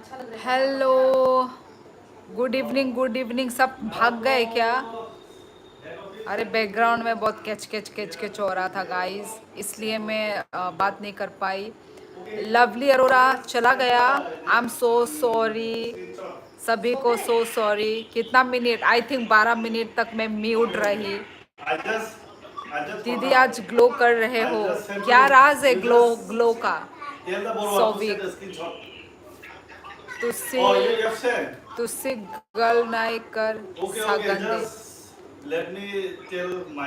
Hello, good evening. सब भाग गए क्या? अरे बैकग्राउंड में बहुत कैच हो रहा था गाइस, इसलिए मैं बात नहीं कर पाई। लवली अरोरा चला गया। आई एम सो सॉरी, सभी को सो सॉरी। कितना मिनट? आई थिंक 12 मिनट तक मैं म्यूट रही। दीदी आज ग्लो कर रहे हो, क्या राज है ग्लो ग्लो का? सौविक, तुसी तुसी गल नहीं कर सकते।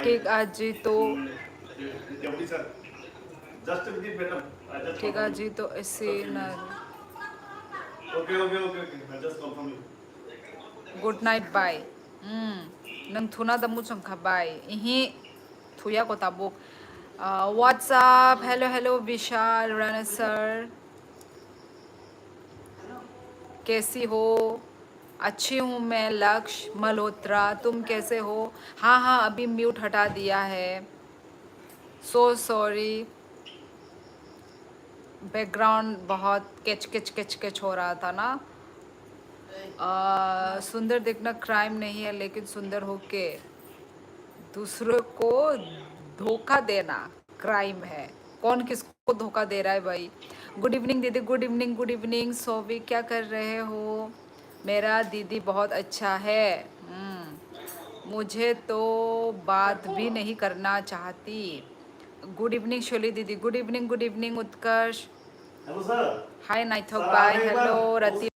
ठीक आजी तो ठीक आजी तो ऐसे न। Good night bye. नंग थुना दमु चंखाबाय इही थुया को ताबुक। WhatsApp, hello hello Vishal Rana sir, कैसी हो? अच्छी हूँ मैं। लक्ष्य मल्होत्रा, तुम कैसे हो? हाँ हाँ, अभी म्यूट हटा दिया है। सो सॉरी, बैकग्राउंड बहुत कैच हो रहा था ना। सुंदर दिखना क्राइम नहीं है, लेकिन सुंदर होके दूसरों को धोखा देना क्राइम है। कौन किसको धोखा दे रहा है भाई? गुड इवनिंग दीदी, गुड इवनिंग गुड इवनिंग। सोवी क्या कर रहे हो? मेरा दीदी बहुत अच्छा है। मुझे तो बात भी नहीं करना चाहती। गुड इवनिंग शोली दीदी, गुड इवनिंग उत्कर्ष। हाय नाइथक बाय, हेलो रति।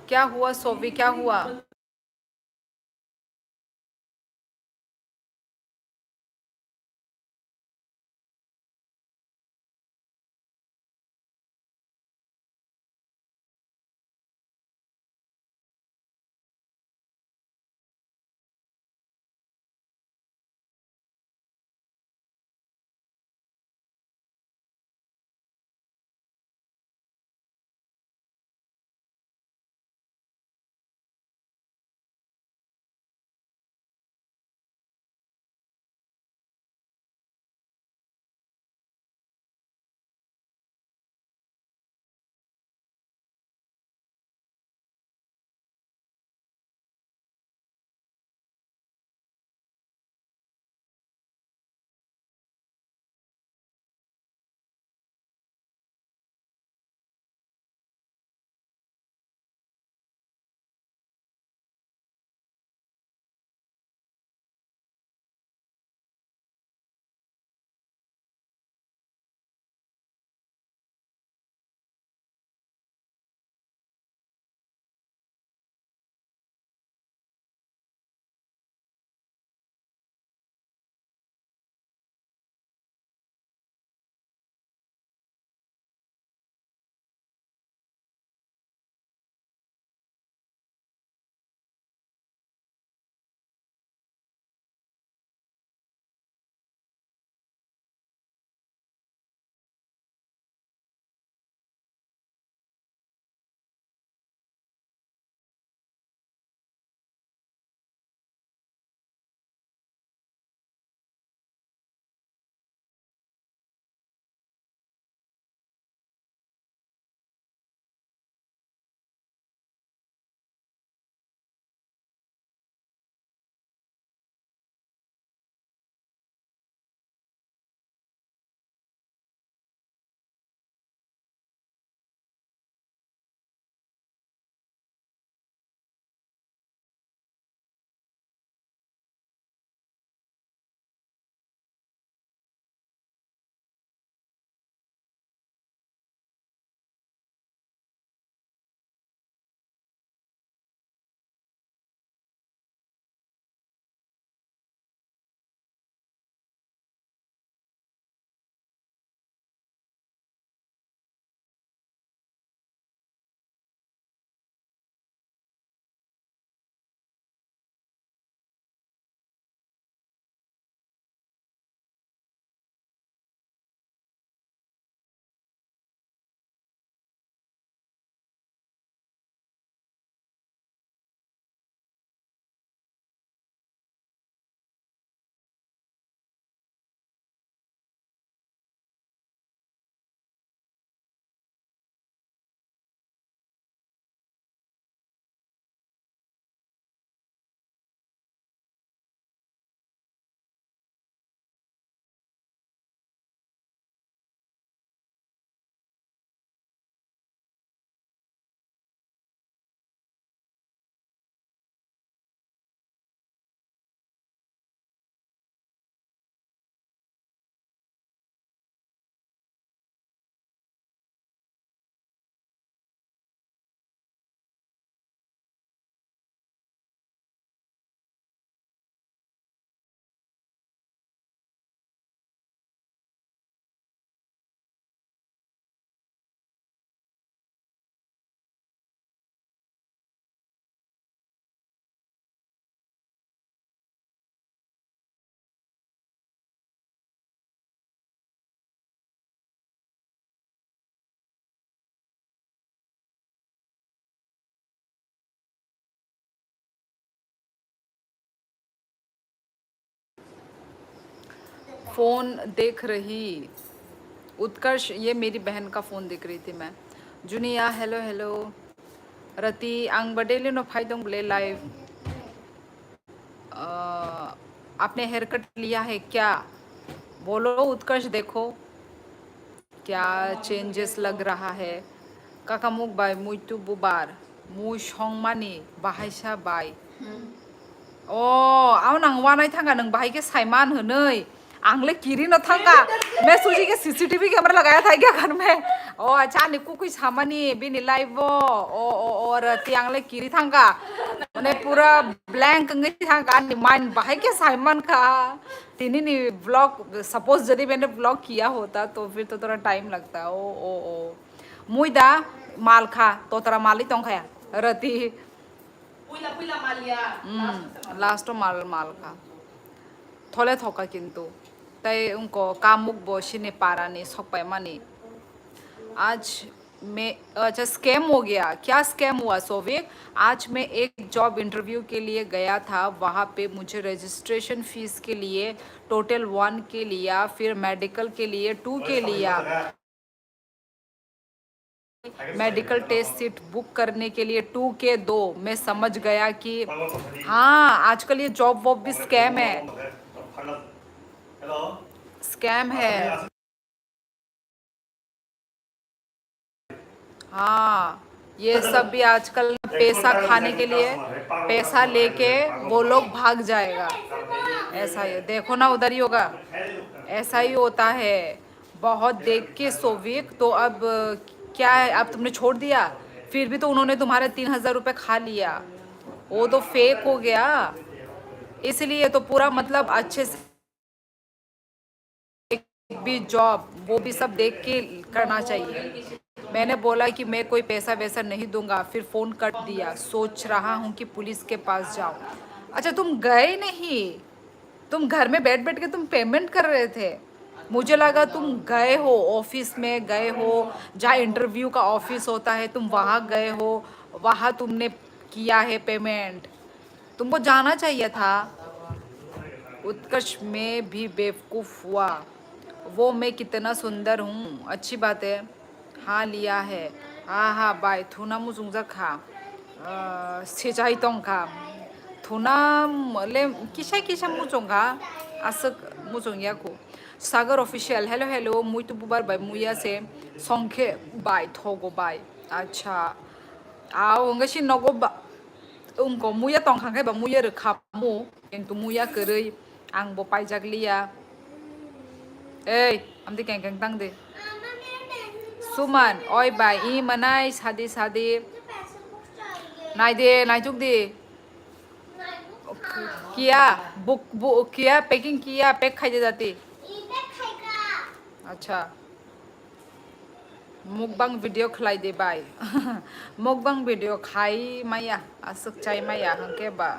क्या हुआ सोवी, क्या हुआ? फ़ोन देख रही। उत्कर्ष, ये मेरी बहन का फ़ोन देख रही थी मैं। जुनिया हेलो हेलो। रति आं बडेली नो फाई दंग ब्ले लाइव। आपने हेयर कट लिया है क्या? बोलो उत्कर्ष, देखो क्या चेंजेस लग रहा है। काका मुक बाय मुइतु बुबार मुई संगमानी बाहायसा बाय। अ आव नang wanai thanga नंग भाई के साइमान हनई आंगले किरी न थंगा। मैं सोची के सीसीटीवी कैमरा लगाया था क्या घर में। ओ अच्छा निकू कुछ सामानी बिनी लाइव ओ और तियांगले किरी थंगा मैंने पूरा ब्लैंक नगई थंगा नि माइन भाई के साइमान का तिनी नि ब्लॉग। सपोज यदि मैंने ब्लॉग किया होता तो फिर तो थोड़ा टाइम लगता। ओ मुइदा माल खा तो तोरा माली तोंग खाया रति लास्ट माल माल का थोले थोका किंतु तय उनको कामुक बोशिने पारानी सकपाय मानी। आज मैं अच्छा स्कैम हो गया। क्या स्कैम हुआ सोविक? आज मैं एक जॉब इंटरव्यू के लिए गया था। वहाँ पे मुझे रजिस्ट्रेशन फीस के लिए टोटल 1 के लिया, फिर मेडिकल के लिए 2 के लिया, मेडिकल टेस्ट सीट बुक करने के लिए 2 के 2। मैं समझ गया कि हाँ आजकल ये जॉब वॉब भी स्कैम है, स्कैम है। हाँ ये सब भी आजकल पैसा खाने के लिए पैसा लेके वो लोग भाग जाएगा। ऐसा ही देखो ना, उधर ही होगा, ऐसा ही होता है। बहुत देख के सोविक तो अब क्या है, अब तुमने छोड़ दिया? फिर भी तो उन्होंने तुम्हारे 3,000 रुपये खा लिया, वो तो फेक हो गया। इसलिए तो पूरा मतलब अच्छे से भी जॉब वो भी सब देख के करना चाहिए। मैंने बोला कि मैं कोई पैसा वैसा नहीं दूंगा, फिर फोन कट दिया। सोच रहा हूँ कि पुलिस के पास जाऊँ। अच्छा तुम गए नहीं, तुम घर में बैठ बैठ के तुम पेमेंट कर रहे थे। मुझे लगा तुम गए हो, ऑफिस में गए हो, जहाँ इंटरव्यू का ऑफिस होता है तुम वहाँ गए हो, वहाँ तुमने किया है पेमेंट। तुमको जाना चाहिए था। उत्कर्ष में भी बेवकूफ़ हुआ। वो मैं कितना सुंदर हूँ, अच्छी बात है। हाँ लिया है। हाँ हाँ बाय थुना मुजुंजा खा सेजाई तोंखा थुना ले किसा किसा मुजुंगा आसक मुजुंगियाको। सागर ऑफिशियल हेलो हेलो मुई तो बुबार बाय मुया से संखे बाय थोगो बाय। अच्छा आओ ngasi nogo ba ungko muya tongkhangkai ba muya rekamu কিন্তু muya kerei ang bo paijak liya ei amdi keng keng tang de suman oi bai i manai sadi sadi nai de nai juk de किया book book किया packing किया pack खाई दे जाती। अच्छा mukbang video khlai de bai mukbang video khai maya asuk chai maya hangke ba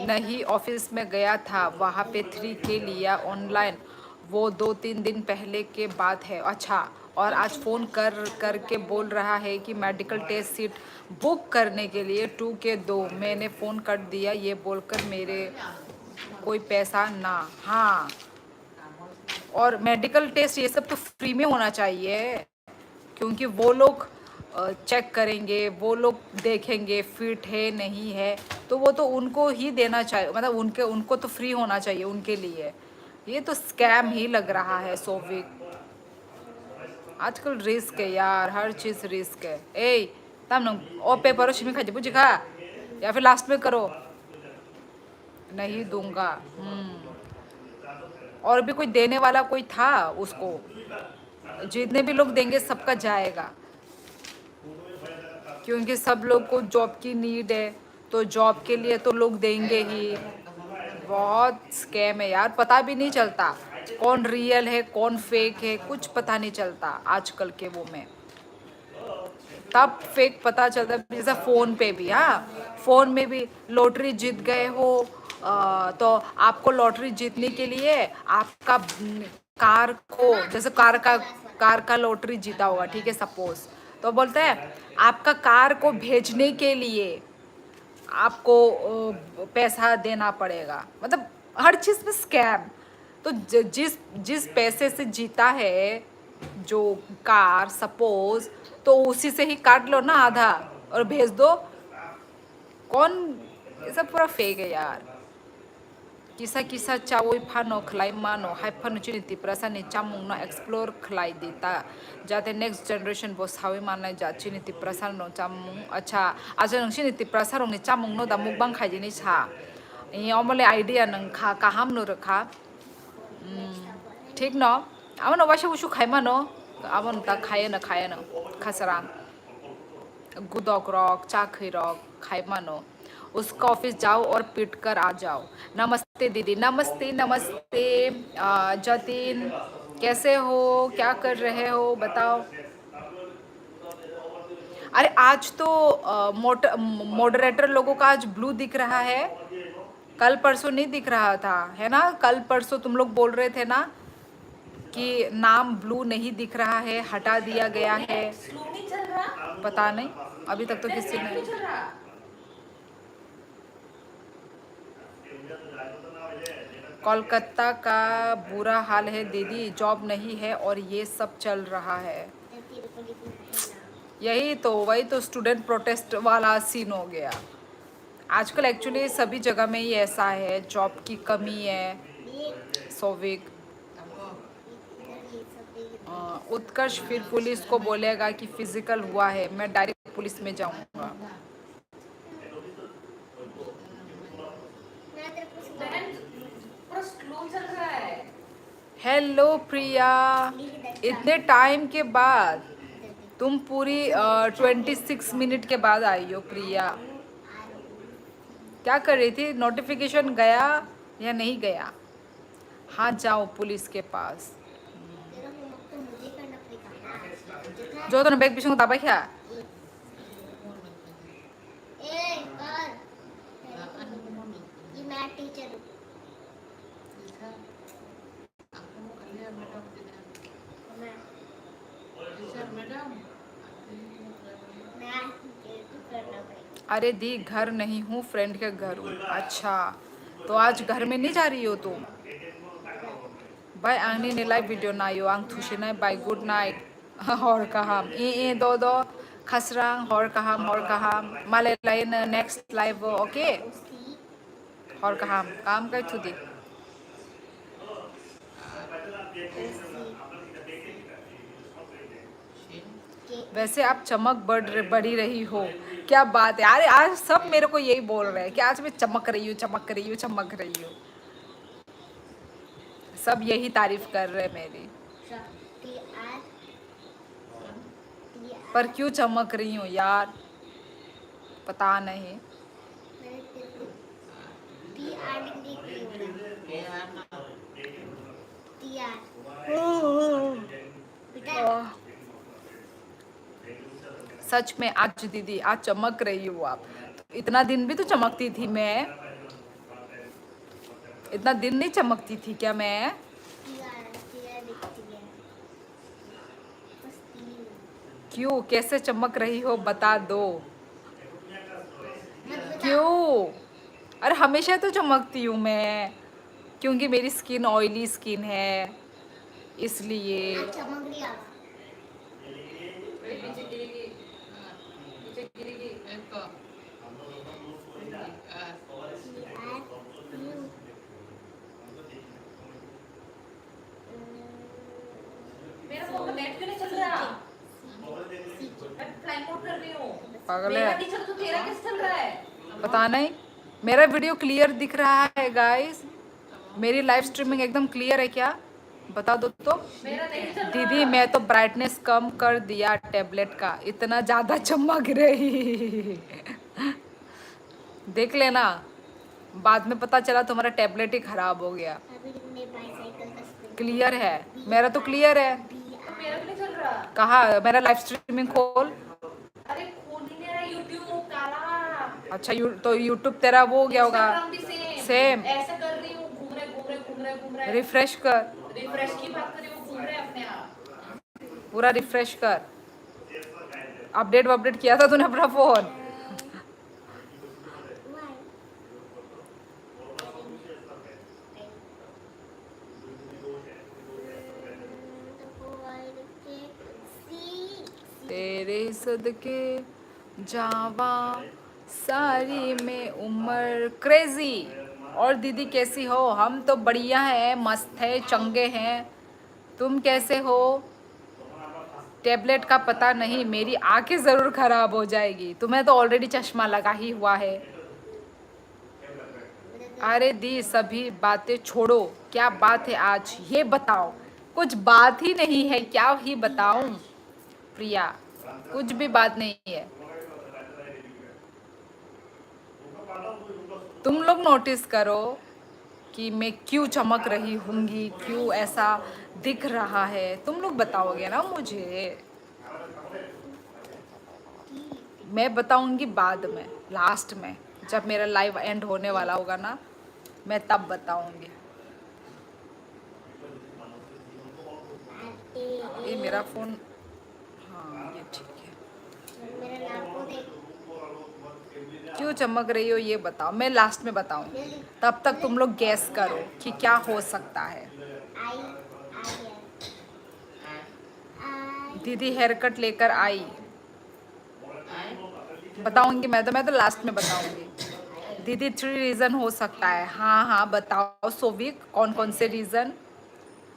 नहीं office में गया था, वहाँ पे 3 के लिया ऑनलाइन। वो 2-3 दिन पहले के बात है। अच्छा और आज फ़ोन कर करके बोल रहा है कि मेडिकल टेस्ट सीट बुक करने के लिए 2 के 2। मैंने फ़ोन कर दिया ये बोलकर मेरे कोई पैसा ना। हाँ और मेडिकल टेस्ट ये सब तो फ्री में होना चाहिए, क्योंकि वो लोग चेक करेंगे, वो लोग देखेंगे फिट है नहीं है, तो वो तो उनको ही देना चाहिए, मतलब उनको तो फ्री होना चाहिए उनके लिए। ये तो स्कैम ही लग रहा है सोविक। आजकल रिस्क है यार, हर चीज़ रिस्क है। ए तम न ओ पेपर शिमी खा बुझी खा या फिर लास्ट में करो। नहीं दूंगा। और भी कोई देने वाला कोई था उसको, जितने भी लोग देंगे सबका जाएगा, क्योंकि सब लोग को जॉब की नीड है, तो जॉब के लिए तो लोग देंगे ही। बहुत स्कैम है यार, पता भी नहीं चलता कौन रियल है कौन फेक है, कुछ पता नहीं चलता आजकल के वो में। तब फेक पता चलता है। जैसे फोन पे भी, हाँ, फोन में भी लॉटरी जीत गए हो, तो आपको लॉटरी जीतने के लिए आपका कार को, जैसे कार का लॉटरी जीता होगा, ठीक है, सपोज, तो बोलते हैं आपका कार को भेजने के लिए आपको पैसा देना पड़ेगा। मतलब हर चीज में स्कैम। तो जिस जिस पैसे से जीता है जो कार, सपोज, तो उसी से ही काट लो ना आधा और भेज दो। कौन, ये सब पूरा फेक है यार। किसा किसा चावई फानो खलाई मानो हाई फानो चिनिति प्रसानि चामुंग न एक्सप्लोर खलाई देता जाते नेक्स्ट जनरेशन बो सावई माननाय जा चिनिति प्रसार नो चामुंग अच्छा आज नों चिनिति प्रसार नि चामुंग नो दा मुकबां खाइदिनि सा इ अमले आइडिया नों खा काहाम नो रखा ठीक न आमन अबासे उसु खाइमा न आमन ता खाए न खसरा गुदक रॉक चाखी रॉक खाई मानो उसका ऑफिस जाओ और पीट कर आ जाओ। नमस्ते दीदी, नमस्ते नमस्ते। जतिन कैसे हो, क्या कर रहे हो बताओ। अरे आज तो मॉडरेटर लोगों का आज ब्लू दिख रहा है, कल परसों नहीं दिख रहा था, है ना। कल परसों तुम लोग बोल रहे थे ना कि नाम ब्लू नहीं दिख रहा है, हटा दिया गया है। पता नहीं, अभी तक तो किसी ने। कोलकाता का बुरा हाल है दीदी, जॉब नहीं है और ये सब चल रहा है। यही तो, वही तो स्टूडेंट प्रोटेस्ट वाला सीन हो गया आजकल। एक्चुअली सभी जगह में ही ऐसा है, जॉब की कमी है। सोविक उत्कर्ष फिर पुलिस को बोलेगा कि फिजिकल हुआ है, मैं डायरेक्ट पुलिस में जाऊंगा। हेलो प्रिया, इतने टाइम के बाद तुम पूरी 26 मिनट के बाद आई हो प्रिया। क्या कर रही थी, नोटिफिकेशन गया या नहीं गया। हाँ जाओ पुलिस के पास। जो तो बैग पीछे दबा क्या। अरे दी घर नहीं हूँ, फ्रेंड के घर हूँ। अच्छा, तो आज घर में नहीं जा रही हो तुम। बाय आंगनी ने लाइव वीडियो नायो आंग थुसिनाय बाय गुड नाइट हर काहाम ए दो दो खसरां हर काहाम माले लाइन नेक्स्ट लाइव ओके हर काहाम काम काय थुदी। वैसे आप चमक बढ़ी रही हो, क्या बात है। अरे आज सब मेरे को यही बोल रहे हैं कि आज मैं चमक रही हूँ, चमक रही हूँ, चमक रही हूँ। सब यही तारीफ कर रहे हैं मेरी। पर क्यों चमक रही हूँ यार, पता नहीं। सच में आज दीदी आज चमक रही हो आप। इतना दिन भी तो चमकती थी मैं, इतना दिन नहीं चमकती थी क्या मैं। क्यों, कैसे चमक रही हो बता दो। क्यों, अरे हमेशा तो चमकती हूँ मैं, क्योंकि मेरी स्किन ऑयली स्किन है इसलिए। पागल है, पता नहीं। मेरा वीडियो क्लियर दिख रहा है गाइस, मेरी लाइव स्ट्रीमिंग एकदम क्लियर है क्या, बता दो तो। दीदी मैं तो ब्राइटनेस कम कर दिया टैबलेट का, इतना ज़्यादा चमक रही देख लेना, बाद में पता चला तुम्हारा टैबलेट ही खराब हो गया। क्लियर है, मेरा तो क्लियर है। कहाँ, मेरा लाइव स्ट्रीमिंग खोल। अच्छा तो यूट्यूब तेरा वो हो गया होगा। इंस्टाग्राम भी सेम सेम ऐसे कर रही हूँ, घूम रहे घूम रहे घूम रहे घूम रहे। रिफ्रेश कर, रिफ्रेश की बात कर रही हूँ, घूम रहे अपने आप। पूरा रिफ्रेश कर। अपडेट अपडेट किया था तूने अपना फोन? तेरे सदके जावा सारी में उम्र क्रेजी। और दीदी कैसी हो? हम तो बढ़िया हैं, मस्त है, चंगे हैं। तुम कैसे हो? टैबलेट का पता नहीं, मेरी आंखें ज़रूर ख़राब हो जाएगी। तुम्हें तो ऑलरेडी चश्मा लगा ही हुआ है। अरे दी सभी बातें छोड़ो, क्या बात है आज ये बताओ। कुछ बात ही नहीं है, क्या ही बताऊं प्रिया, कुछ भी बात नहीं है। तुम लोग नोटिस करो कि मैं क्यों चमक रही होंगी, क्यों ऐसा दिख रहा है, तुम लोग बताओगे ना मुझे। मैं बताऊंगी बाद में, लास्ट में, जब मेरा लाइव एंड होने वाला होगा ना, मैं तब बताऊंगी। ये मेरा फोन, हाँ ये ठीक है। क्यों चमक रही हो ये बताओ, मैं लास्ट में बताऊंगी। तब तक तुम लोग गैस करो कि क्या हो सकता है। दीदी हेयर कट लेकर आई, बताऊंगी मैं तो लास्ट में बताऊंगी। दीदी 3 रीज़न हो सकता है। हाँ हाँ बताओ सोविक, कौन कौन से रीज़न?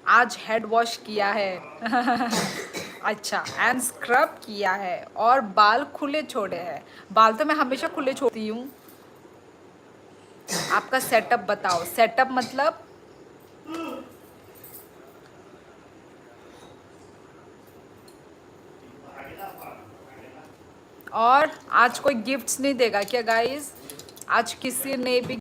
आज हेड वॉश किया है अच्छा, एंड स्क्रब किया है और बाल खुले छोड़े हैं। बाल तो मैं हमेशा खुले छोड़ती हूँ। आपका सेटअप बताओ। सेटअप मतलब और आज कोई गिफ्ट्स नहीं देगा क्या गाइस? आज किसी ने भी